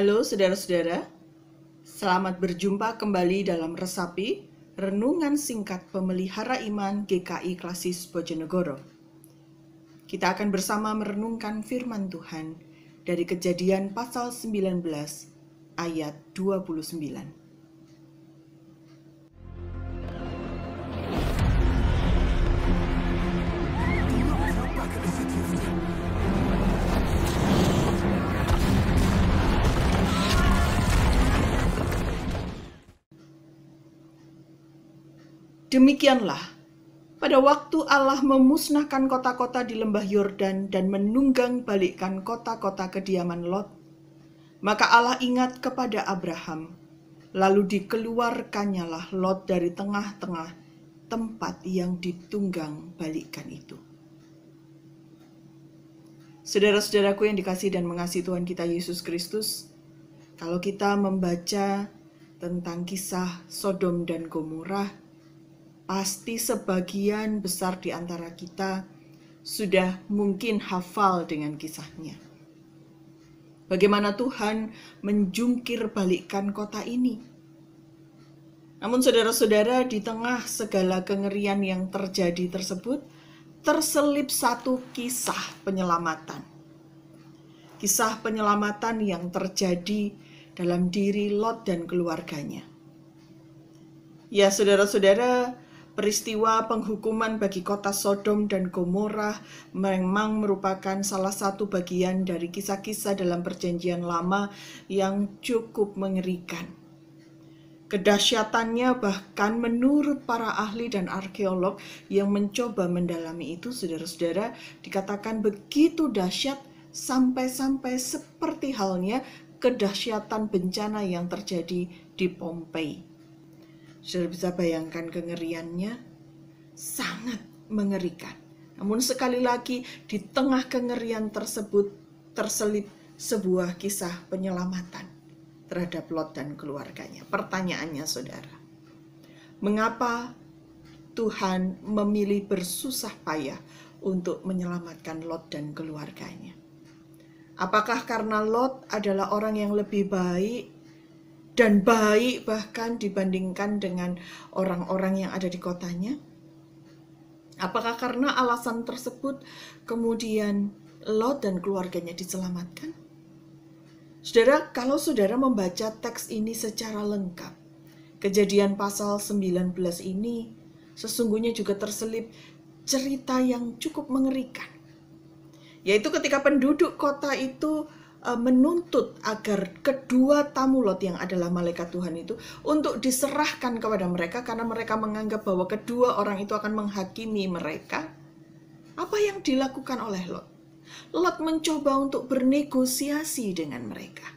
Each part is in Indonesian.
Halo saudara-saudara, selamat berjumpa kembali dalam Resapi, Renungan Singkat Pemelihara Iman GKI Klasis Bojonegoro. Kita akan bersama merenungkan firman Tuhan dari Kejadian pasal 19 ayat 29. Demikianlah, pada waktu Allah memusnahkan kota-kota di lembah Yordan dan menunggang balikkan kota-kota kediaman Lot, maka Allah ingat kepada Abraham, lalu dikeluarkannyalah Lot dari tengah-tengah tempat yang ditunggang balikkan itu. Saudara-saudaraku yang dikasihi dan mengasihi Tuhan kita Yesus Kristus, kalau kita membaca tentang kisah Sodom dan Gomora, pasti sebagian besar di antara kita sudah mungkin hafal dengan kisahnya. Bagaimana Tuhan menjungkir balikkan kota ini. Namun saudara-saudara, di tengah segala kengerian yang terjadi tersebut, terselip satu kisah penyelamatan. Kisah penyelamatan yang terjadi dalam diri Lot dan keluarganya. Ya saudara-saudara, peristiwa penghukuman bagi kota Sodom dan Gomora memang merupakan salah satu bagian dari kisah-kisah dalam Perjanjian Lama yang cukup mengerikan. Kedahsyatannya bahkan menurut para ahli dan arkeolog yang mencoba mendalami itu, saudara-saudara, dikatakan begitu dahsyat sampai-sampai seperti halnya kedahsyatan bencana yang terjadi di Pompei. Sudah bisa bayangkan kengeriannya, sangat mengerikan. Namun sekali lagi di tengah kengerian tersebut terselip sebuah kisah penyelamatan terhadap Lot dan keluarganya. Pertanyaannya saudara, mengapa Tuhan memilih bersusah payah untuk menyelamatkan Lot dan keluarganya? Apakah karena Lot adalah orang yang lebih baik dan baik bahkan dibandingkan dengan orang-orang yang ada di kotanya? Apakah karena alasan tersebut kemudian Lot dan keluarganya diselamatkan? Saudara, kalau saudara membaca teks ini secara lengkap, Kejadian pasal 19 ini sesungguhnya juga terselip cerita yang cukup mengerikan. Yaitu ketika penduduk kota itu menuntut agar kedua tamu Lot yang adalah malaikat Tuhan itu untuk diserahkan kepada mereka karena mereka menganggap bahwa kedua orang itu akan menghakimi mereka. Apa yang dilakukan oleh Lot? Lot mencoba untuk bernegosiasi dengan mereka.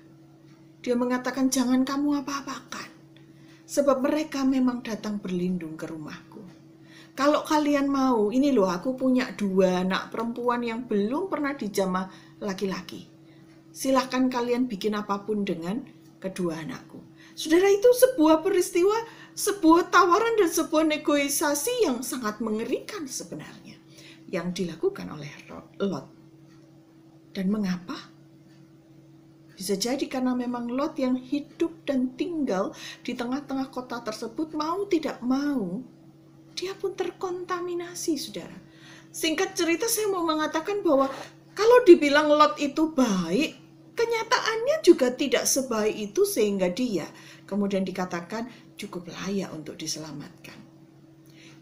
Dia mengatakan, jangan kamu apa-apakan, sebab mereka memang datang berlindung ke rumahku. Kalau kalian mau, ini loh, aku punya 2 anak perempuan yang belum pernah dijamah laki-laki. Silahkan kalian bikin apapun dengan kedua anakku. Saudara, itu sebuah peristiwa, sebuah tawaran dan sebuah negosiasi yang sangat mengerikan sebenarnya yang dilakukan oleh Lot. Dan mengapa? Bisa jadi karena memang Lot yang hidup dan tinggal di tengah-tengah kota tersebut, mau tidak mau, dia pun terkontaminasi, saudara. Singkat cerita, saya mau mengatakan bahwa kalau dibilang Lot itu baik, kenyataannya juga tidak sebaik itu sehingga dia kemudian dikatakan cukup layak untuk diselamatkan.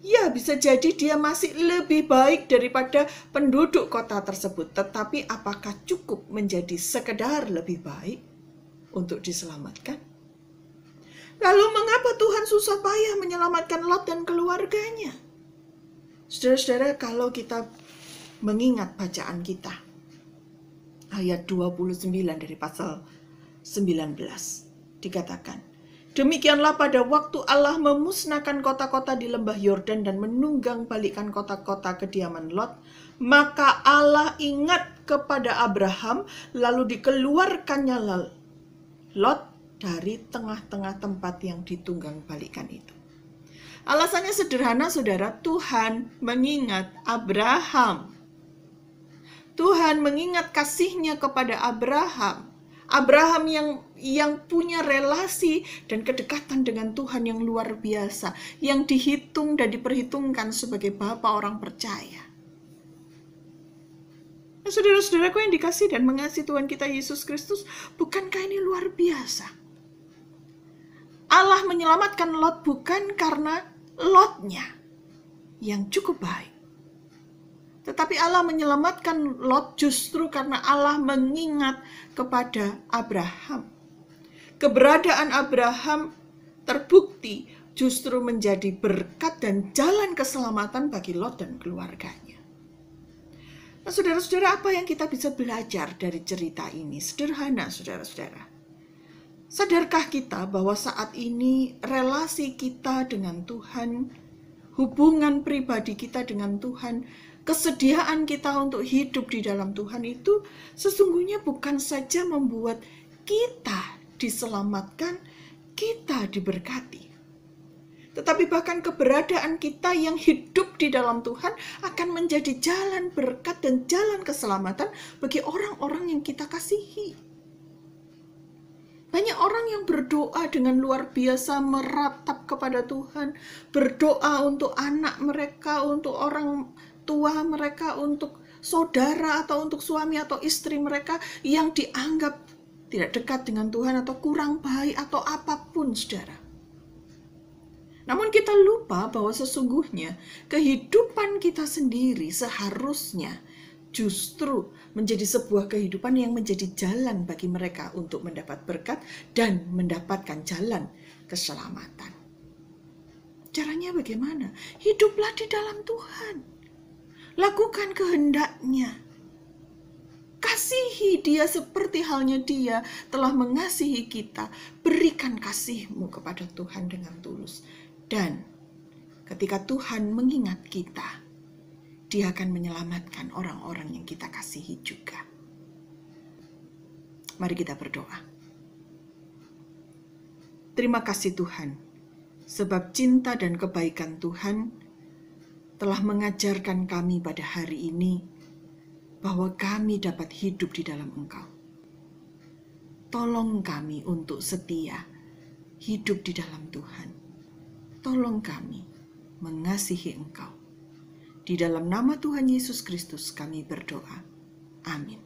Ya, bisa jadi dia masih lebih baik daripada penduduk kota tersebut. Tetapi apakah cukup menjadi sekedar lebih baik untuk diselamatkan? Lalu mengapa Tuhan susah payah menyelamatkan Lot dan keluarganya? Saudara-saudara, kalau kita mengingat bacaan kita, ayat 29 dari pasal 19 dikatakan, demikianlah pada waktu Allah memusnahkan kota-kota di lembah Yordan dan menunggang balikkan kota-kota kediaman Lot, maka Allah ingat kepada Abraham, lalu dikeluarkannya Lot dari tengah-tengah tempat yang ditunggang balikkan itu. Alasannya sederhana, saudara. Tuhan mengingat Abraham. Tuhan mengingat kasihnya kepada Abraham. Abraham yang punya relasi dan kedekatan dengan Tuhan yang luar biasa, yang dihitung dan diperhitungkan sebagai bapa orang percaya. Nah, saudara-saudaraku yang dikasih dan mengasihi Tuhan kita Yesus Kristus, bukankah ini luar biasa? Allah menyelamatkan Lot bukan karena Lotnya yang cukup baik, tetapi Allah menyelamatkan Lot justru karena Allah mengingat kepada Abraham. Keberadaan Abraham terbukti justru menjadi berkat dan jalan keselamatan bagi Lot dan keluarganya. Nah, saudara-saudara, apa yang kita bisa belajar dari cerita ini? Sederhana, saudara-saudara. Sadarkah kita bahwa saat ini relasi kita dengan Tuhan, hubungan pribadi kita dengan Tuhan, kesediaan kita untuk hidup di dalam Tuhan itu sesungguhnya bukan saja membuat kita diselamatkan, kita diberkati, tetapi bahkan keberadaan kita yang hidup di dalam Tuhan akan menjadi jalan berkat dan jalan keselamatan bagi orang-orang yang kita kasihi. Banyak orang yang berdoa dengan luar biasa, meratap kepada Tuhan, berdoa untuk anak mereka, untuk orang tua mereka, untuk saudara atau untuk suami atau istri mereka yang dianggap tidak dekat dengan Tuhan atau kurang baik atau apapun, saudara. Namun kita lupa bahwa sesungguhnya kehidupan kita sendiri seharusnya justru menjadi sebuah kehidupan yang menjadi jalan bagi mereka untuk mendapat berkat dan mendapatkan jalan keselamatan. Caranya bagaimana? Hiduplah di dalam Tuhan. Lakukan kehendak-Nya. Kasihi Dia seperti halnya Dia telah mengasihi kita. Berikan kasih-Mu kepada Tuhan dengan tulus. Dan ketika Tuhan mengingat kita, Dia akan menyelamatkan orang-orang yang kita kasihi juga. Mari kita berdoa. Terima kasih Tuhan, sebab cinta dan kebaikan Tuhan telah mengajarkan kami pada hari ini bahwa kami dapat hidup di dalam Engkau. Tolong kami untuk setia hidup di dalam Tuhan. Tolong kami mengasihi Engkau. Di dalam nama Tuhan Yesus Kristus kami berdoa. Amin.